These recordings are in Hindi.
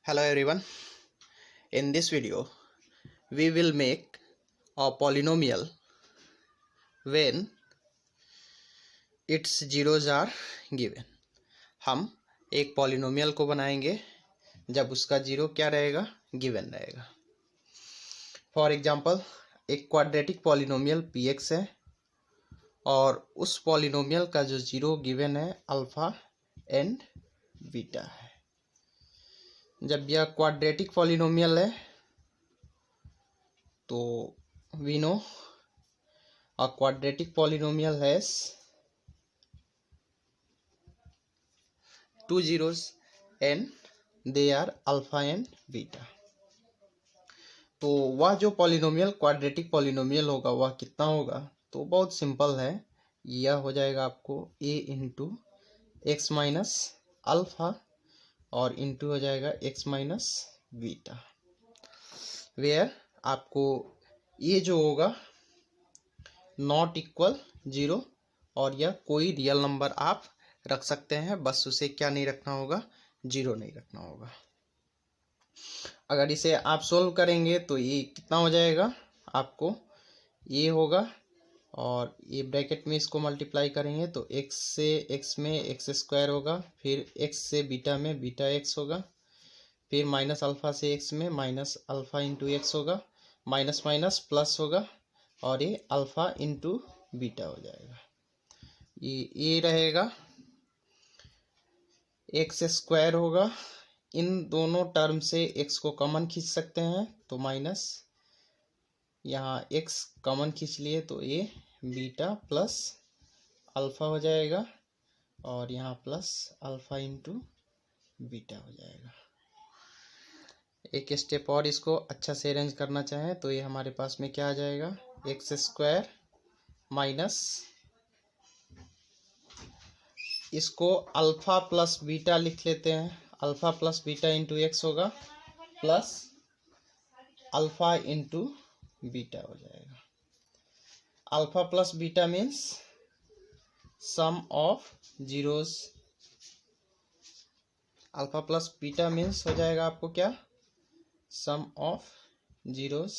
Hello everyone. In this video, we will make a polynomial when its zeros are given. हम एक polynomial को बनाएंगे जब उसका जीरो क्या रहेगा, given रहेगा. For example, एक quadratic polynomial px है और उस polynomial का जो जीरो given है अल्फा एंड बीटा है. जब यह क्वाड्रेटिक पॉलिनोमियल है तो we know a quadratic polynomial has two zeros and they are alpha and beta. तो वह जो पॉलिनोमियल क्वाड्रेटिक पॉलिनोमियल होगा वह कितना होगा, तो बहुत सिंपल है. यह हो जाएगा आपको a into x minus alpha और इंटू हो जाएगा x माइनस बीटा, वेयर आपको ये जो होगा नॉट इक्वल जीरो और यह कोई रियल नंबर आप रख सकते हैं, बस उसे क्या नहीं रखना होगा, जीरो नहीं रखना होगा. अगर इसे आप सोल्व करेंगे तो ये कितना हो जाएगा, आपको ये होगा और ये ब्रैकेट में इसको मल्टीप्लाई करेंगे तो x से x में एक्स स्क्वायर होगा, फिर x से बीटा में बीटा x होगा, फिर माइनस अल्फ़ा से x में माइनस अल्फ़ा इंटू एक्स होगा, माइनस माइनस प्लस होगा और ये अल्फ़ा इंटू बीटा हो जाएगा. ये रहेगा एक्स स्क्वायर होगा. इन दोनों टर्म से x को कॉमन खींच सकते हैं तो माइनस यहाँ x कॉमन खींच लिए तो ये बीटा प्लस अल्फ़ा हो जाएगा और यहाँ प्लस अल्फ़ा इंटू बीटा हो जाएगा. एक स्टेप और इसको अच्छा से अरेंज करना चाहें तो ये हमारे पास में क्या आ जाएगा, एक्स स्क्वायर माइनस इसको अल्फ़ा प्लस बीटा लिख लेते हैं, alpha plus beta into x होगा प्लस अल्फ़ा इंटू बीटा हो जाएगा. Alpha plus beta means sum of zeros. Alpha plus beta means हो जाएगा आपको क्या, सम ऑफ जीरोस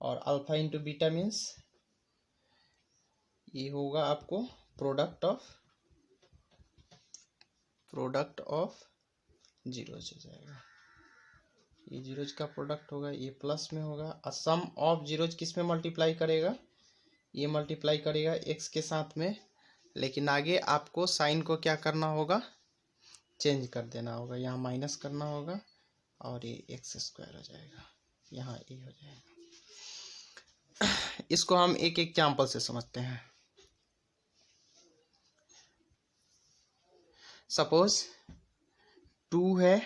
और अल्फ़ा इंटू बीटा मीन्स ये होगा आपको प्रोडक्ट ऑफ जीरोस हो जाएगा. ये जीरोज का प्रोडक्ट होगा, ये प्लस में होगा और सम ऑफ जीरोज किस में मल्टीप्लाई करेगा, ये मल्टीप्लाई करेगा एक्स के साथ में, लेकिन आगे आपको साइन को क्या करना होगा, चेंज कर देना होगा. यहाँ माइनस करना होगा और ये एक्स स्क्वायर हो जाएगा, यहाँ ए हो जाएगा. इसको हम एक एग्जाम्पल से समझते हैं. सपोज 2 है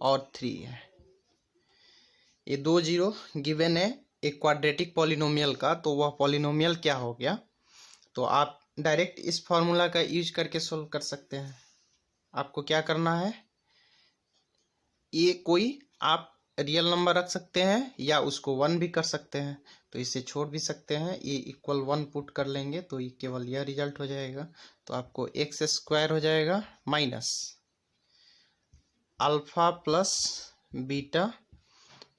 और 3 है, ये दो जीरो गिवन है एक क्वाड्रेटिक पॉलिनोमियल का. तो वह पॉलिनोमियल क्या हो गया, तो आप डायरेक्ट इस फॉर्मूला का यूज करके सोल्व कर सकते हैं. आपको क्या करना है, ये कोई आप रियल नंबर रख सकते हैं या उसको 1 भी कर सकते हैं, तो इसे छोड़ भी सकते हैं. ये इक्वल 1 पुट कर लेंगे तो ये केवल यह रिजल्ट हो जाएगा. तो आपको एक्स स्क्वायर हो जाएगा minus alpha plus beta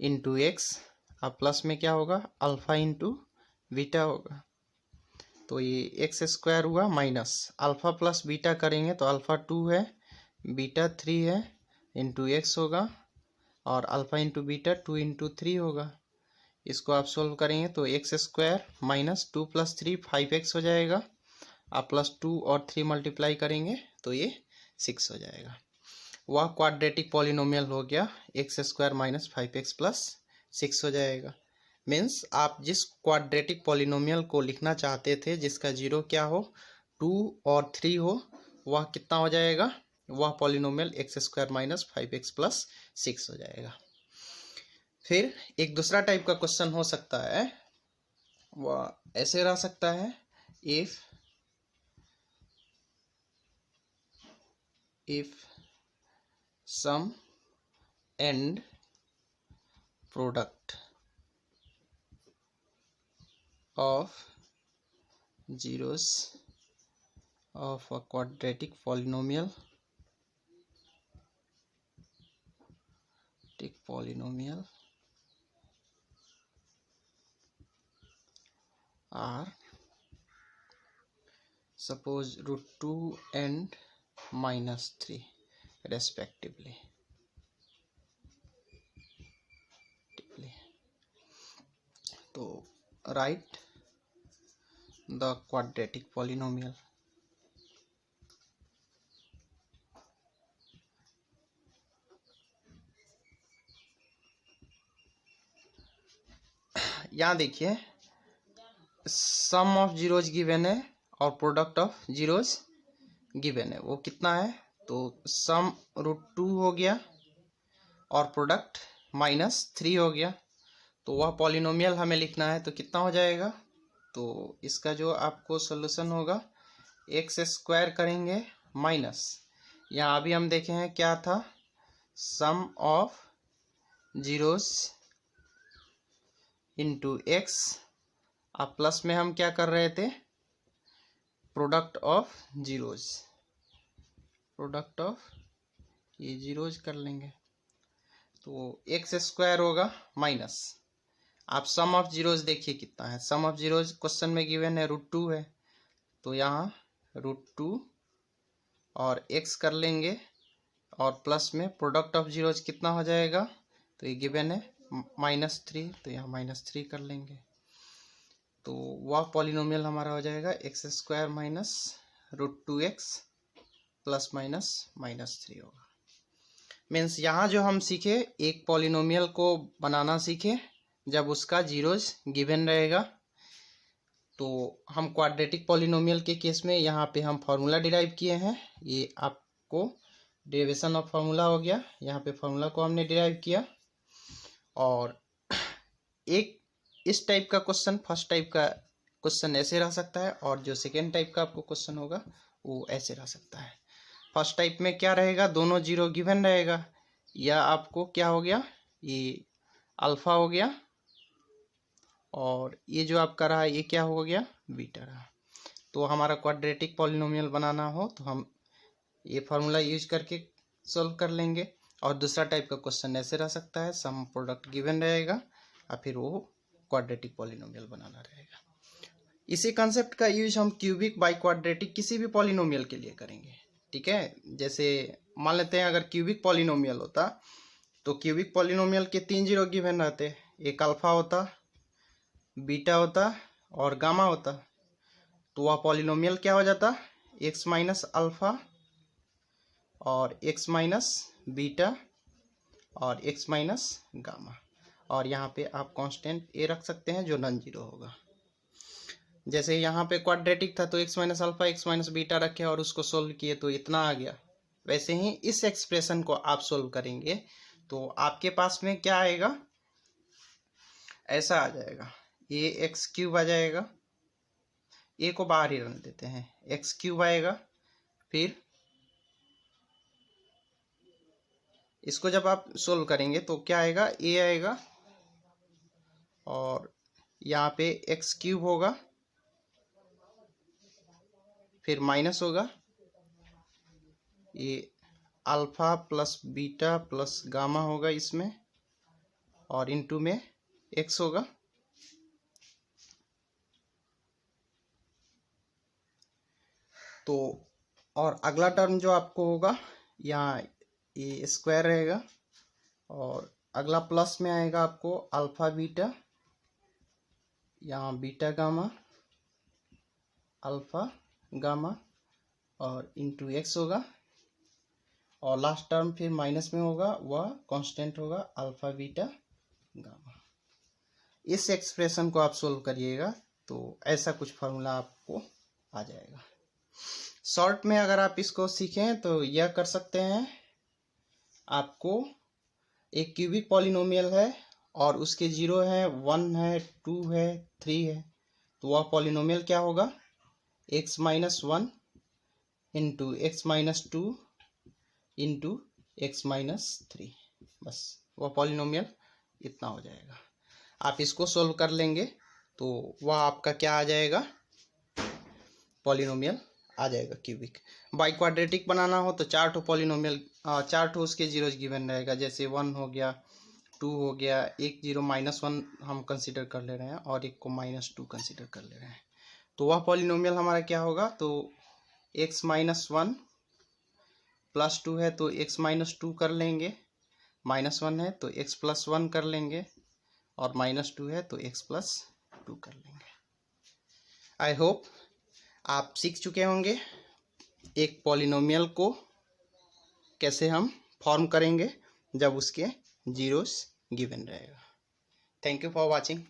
into x, अब प्लस में क्या होगा, अल्फ़ा इंटू बीटा होगा. तो ये एक्स स्क्वायर हुआ माइनस अल्फ़ा प्लस बीटा करेंगे तो अल्फ़ा 2 है, बीटा 3 है इंटू एक्स होगा और अल्फ़ा इंटू बीटा 2 इंटू 3 होगा. इसको आप सोल्व करेंगे तो x square minus 2 plus 3 5x हो जाएगा. आप प्लस 2 और 3 मल्टीप्लाई करेंगे तो ये 6 हो जाएगा. वह क्वाड्रेटिक पॉलिनोमियल हो गया, x square minus 5x plus 6 हो जाएगा. मीन्स आप जिस क्वाड्रेटिक पॉलिनोमियल को लिखना चाहते थे जिसका जीरो क्या हो, 2 और 3 हो, वह कितना हो जाएगा, वह polynomial x square minus 5x plus 6 हो जाएगा. फिर एक दूसरा टाइप का क्वेश्चन हो सकता है, वह ऐसे रह सकता है, if sum and product of zeros of a quadratic polynomial quadratic polynomial are suppose √2 and -3 respectively. तो write the quadratic polynomial. यहाँ देखिए सम ऑफ जीरोज गिवन है और प्रोडक्ट ऑफ जीरोज गिवन है, वो कितना है, तो सम √2 हो गया और प्रोडक्ट -3 हो गया, तो वह पॉलिनोमियल हमें लिखना है, तो कितना हो जाएगा, तो इसका जो आपको सोल्यूशन होगा x² करेंगे माइनस, यहाँ अभी हम देखे हैं क्या था, सम ऑफ जीरोस इंटू एक्स, अब प्लस में हम क्या कर रहे थे, product of zeros, product of ये जीरोज कर लेंगे, तो x² होगा माइनस, आप सम ऑफ जीरोज देखिए कितना है, सम ऑफ जीरोज क्वेश्चन में गिवन है √2 है, तो यहाँ √2 और x कर लेंगे और प्लस में प्रोडक्ट ऑफ जीरोज कितना हो जाएगा, तो ये गिवन है -3, तो यहाँ -3 कर लेंगे, तो वह पॉलिनोमियल हमारा हो जाएगा x² minus √2x plus minus -3 होगा। मीन्स यहाँ जो हम सीखे एक पॉलिनोमियल को बनाना सीखे जब उसका जीरोज गिवन रहेगा, तो हम क्वाड्रेटिक पॉलिनोमियल के केस में यहाँ पे हम फार्मूला डिराइव किए हैं, ये आपको डेरिवेशन ऑफ फार्मूला हो गया, यहाँ पे फार्मूला को हमने डिराइव किया, और एक इस टाइप का क्वेश्चन, फर्स्ट टाइप का क्वेश्चन ऐसे रह सकता है, और जो सेकेंड टाइप का आपको क्वेश्चन होगा वो ऐसे रह सकता है। फर्स्ट टाइप में क्या रहेगा, दोनों जीरो गिवन रहेगा, या आपको क्या हो गया, ये अल्फा हो गया, और ये जो आपका रहा ये क्या हो गया, बीटा रहा। तो हमारा क्वाड्रेटिक पॉलिनोमियल बनाना हो तो हम ये फार्मूला यूज करके सॉल्व कर लेंगे, और दूसरा टाइप का क्वेश्चन ऐसे रह सकता है, सम प्रोडक्ट गिवन रहेगा और फिर वो क्वाड्रेटिक पॉलिनोमियल बनाना रहेगा। इसी कंसेप्ट का यूज हम क्यूबिक बाई क्वाड्रेटिक किसी भी पॉलिनोमियल के लिए करेंगे, ठीक है। जैसे मान लेते हैं अगर क्यूबिक पॉलिनोमियल होता तो क्यूबिक पॉलिनोमियल के 3 जीरो गिवन रहते, एक अल्फा होता, बीटा होता और गामा होता, तो वह पॉलिनोमियल क्या हो जाता, x माइनस अल्फा और x माइनस बीटा और x माइनस गामा, और यहाँ पे आप कांस्टेंट a रख सकते हैं जो नॉन जीरो होगा। जैसे यहाँ पे क्वाड्रेटिक था तो x minus alpha x minus beta रखे और उसको सोल्व किए तो इतना आ गया, वैसे ही इस एक्सप्रेशन को आप सोल्व करेंगे तो आपके पास में क्या आएगा, ऐसा आ जाएगा, ये x³ आ जाएगा, a को बाहर ही रख देते हैं, x³ आएगा, फिर इसको जब आप सोल्व करेंगे तो क्या आएगा, a आएगा, और यहाँ पे x³ होगा, फिर माइनस होगा, ये alpha plus beta plus gamma होगा इसमें, और इनटू में x होगा, तो और अगला टर्म जो आपको होगा यहाँ ये स्क्वायर रहेगा, और अगला प्लस में आएगा आपको अल्फा बीटा, यहाँ बीटा गामा अल्फा गामा और इंटू x होगा, और लास्ट टर्म फिर माइनस में होगा, वह कांस्टेंट होगा अल्फा बीटा गामा। इस एक्सप्रेशन को आप सोल्व करिएगा तो ऐसा कुछ फार्मूला आपको आ जाएगा। शॉर्ट में अगर आप इसको सीखें तो यह कर सकते हैं, आपको एक क्यूबिक पॉलिनोमियल है और उसके जीरो है, 1 है, 2 है, 3 है, तो वह पॉलिनोमियल क्या होगा, x minus 1 into x minus 2 into x minus 3, बस वह पॉलिनोमियल इतना हो जाएगा। आप इसको सोल्व कर लेंगे तो वह आपका क्या आ जाएगा, पॉलिनोमियल आ जाएगा क्यूबिक। बाई क्वाड्रेटिक बनाना हो तो 4 ठो पॉलिनोमियल, 4 ठो उसके जीरोज गिवन रहेगा, जैसे 1 हो गया, 2 हो गया, एक 0 -1 हम कंसिडर कर ले रहे हैं और एक को -2 कंसिडर कर ले रहे हैं। तो वह पॉलिनोमियल हमारा क्या होगा, तो x -1 प्लस 2 है तो x -2 कर लेंगे, -1 है तो x +1 कर लेंगे और -2 है तो x +2 कर लेंगे। आई होप आप सीख चुके होंगे एक पॉलिनोमियल को कैसे हम फॉर्म करेंगे जब उसके जीरोस गिवन रहेगा। Thank you for watching.